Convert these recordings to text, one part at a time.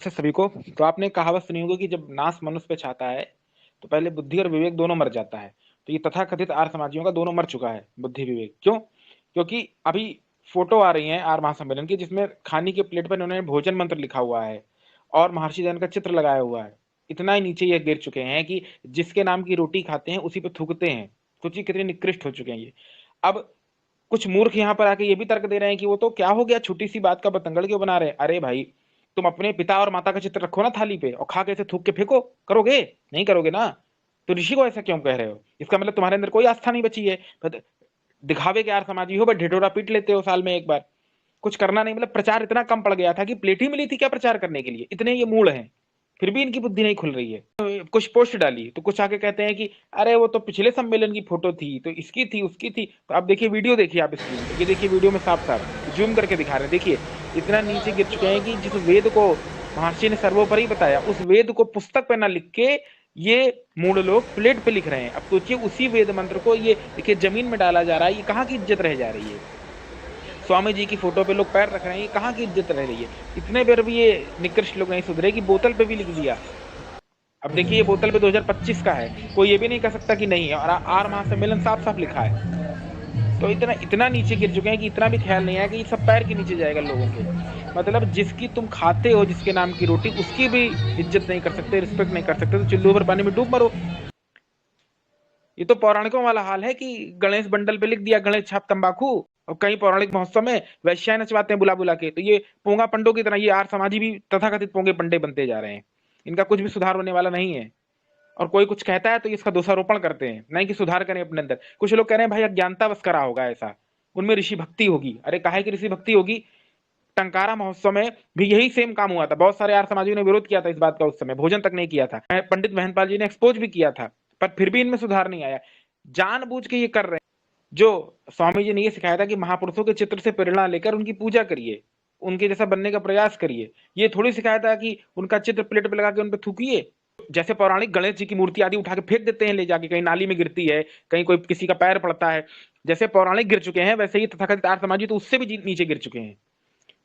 से सभी को। तो आपने कहावत सुनी होगी कि जब नाश मनुष्य पे छाता है तो पहले बुद्धि और विवेक दोनों मर जाता है। तो ये तथाकथित आर्य समाजियों का दोनों मर चुका है, बुद्धि विवेक। क्यों? क्योंकि अभी फोटो आ रही है आर महासम्मेलन की, जिसमें खाने की प्लेट पर उन्होंने भोजन मंत्र लिखा हुआ है और महर्षि दयानंद का चित्र लगाया हुआ है। इतना ही नीचे ये गिर चुके हैं कि जिसके नाम की रोटी खाते हैं उसी पे थूकते हैं। सोचिए कितने निकृष्ट हो चुके हैं ये। अब कुछ मूर्ख यहाँ पर आके ये भी तर्क दे रहे हैं कि वो तो क्या हो गया, छोटी सी बात का बतंगड़ क्यों बना रहे हैं। अरे भाई, तुम अपने पिता और माता का चित्र रखो ना थाली पे और खा के ऐसे थूक के फेंको, करोगे? नहीं करोगे ना। तो ऋषि को ऐसा क्यों कह रहे हो? इसका मतलब तुम्हारे अंदर कोई आस्था नहीं बची है। दिखावे के यार समाजी हो, बट ढिढोरा पीट लेते हो साल में एक बार। कुछ करना नहीं, मतलब प्रचार इतना कम पड़ गया था कि प्लेट ही मिली थी क्या प्रचार करने के लिए, इतने ये मूड हैं। फिर भी इनकी बुद्धि नहीं खुल रही है। तो कुछ पोस्ट डाली तो कुछ आके कहते हैं कि अरे वो तो पिछले सम्मेलन की फोटो थी, तो इसकी थी उसकी थी। तो आप देखिए वीडियो, देखिए आप स्क्रीन पे, ये देखिए वीडियो में साफ साफ जूम करके दिखा रहे हैं। देखिए इतना नीचे गिर चुके हैं कि जिस वेद को महर्षि ने सर्वोपरि बताया, उस वेद को पुस्तक पे ना लिख के ये मूड लोग प्लेट पे लिख रहे हैं। अब सोचिए उसी वेद मंत्र को ये देखिए जमीन में डाला जा रहा है, ये कहाँ की इज्जत रह जा रही है? स्वामी जी की फोटो पे लोग पैर रख रहे हैं, ये कहाँ की इज्जत रह रही है? इतने बार भी ये निकृष्ट लोग नहीं सुधरे कि बोतल पे भी लिख दिया। अब देखिए ये बोतल पे 2025 का है, कोई ये भी नहीं कह सकता कि नहीं है, और आर महासम्मेलन साफ साफ लिखा है। तो इतना इतना नीचे गिर चुके हैं कि इतना भी ख्याल नहीं आया कि ये सब पैर के नीचे जाएगा लोगों के। मतलब जिसकी तुम खाते हो, जिसके नाम की रोटी, उसकी भी इज्जत नहीं कर सकते, रिस्पेक्ट नहीं कर सकते, तो चुल्लू भर पानी में डूब मरो। ये तो पौराणिकों वाला हाल है कि गणेश बंडल पे लिख दिया गणेश छाप तंबाकू, और कई पौराणिक महोत्सव में वैश्याएं नचवाते हैं बुला बुला के। तो ये पोंगा पंडों की तरह ये आर समाजी भी तथाकथित पोंगे पंडे बनते जा रहे हैं। इनका कुछ भी सुधार होने वाला नहीं है। और कोई कुछ कहता है तो इसका दोषारोपण करते हैं, नहीं कि सुधार करें अपने अंदर। कुछ लोग कह रहे हैं भाई अज्ञानता बस करा होगा ऐसा, उनमें ऋषि भक्ति होगी। अरे काहे की ऋषि भक्ति होगी? टंकारा महोत्सव में भी यही सेम काम हुआ था। बहुत सारे आर्य समाजियों ने विरोध किया था इस बात का, उस समय भोजन तक नहीं किया था। पंडित महनपाल जी ने एक्सपोज भी किया था, पर फिर भी इनमें सुधार नहीं आया। जानबूझ के ये कर रहे हैं। जो स्वामी जी ने ये सिखाया था कि महापुरुषों के चित्र से प्रेरणा लेकर उनकी पूजा करिए, उनके जैसा बनने का प्रयास करिए। ये थोड़ी सिखाया था कि उनका चित्र प्लेट पे लगा के उन पे थूकिए। जैसे पौराणिक गणेश जी की मूर्ति आदि उठा के फेंक देते हैं ले जाके, कहीं नाली में गिरती है, कहीं कोई किसी का पैर पड़ता है। जैसे पौराणिक गिर चुके हैं, वैसे ही तथाकथित आर्य समाजी तो उससे भी नीचे गिर चुके हैं।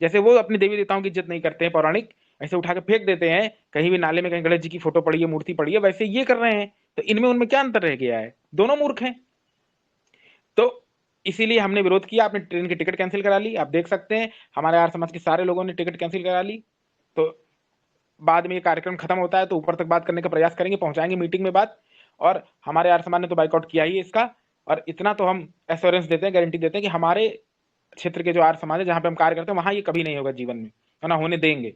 जैसे वो अपने देवी देवताओं की इज्जत नहीं करते हैं पौराणिक, ऐसे उठा के फेंक देते हैं कहीं भी नाले में, कहीं गणेश जी की फोटो पड़ी है, मूर्ति पड़ी है, वैसे ये कर रहे हैं। तो इनमें उनमें क्या अंतर रह गया है? दोनों मूर्ख हैं। तो इसीलिए हमने विरोध किया। आपने ट्रेन की टिकट कैंसिल करा ली, आप देख सकते हैं हमारे आर्य समाज के सारे लोगों ने टिकट कैंसिल करा ली। तो बाद में ये कार्यक्रम खत्म होता है तो ऊपर तक बात करने का प्रयास करेंगे, पहुंचाएंगे मीटिंग में बात। और हमारे आर्य समाज ने तो बाइकआउट किया ही इसका। और इतना तो हम एश्योरेंस देते हैं, गारंटी देते हैं कि हमारे क्षेत्र के जो आर्य समाज है जहां पे हम कार्य करते हैं, वहां ये कभी नहीं होगा जीवन में, है ना, होने देंगे।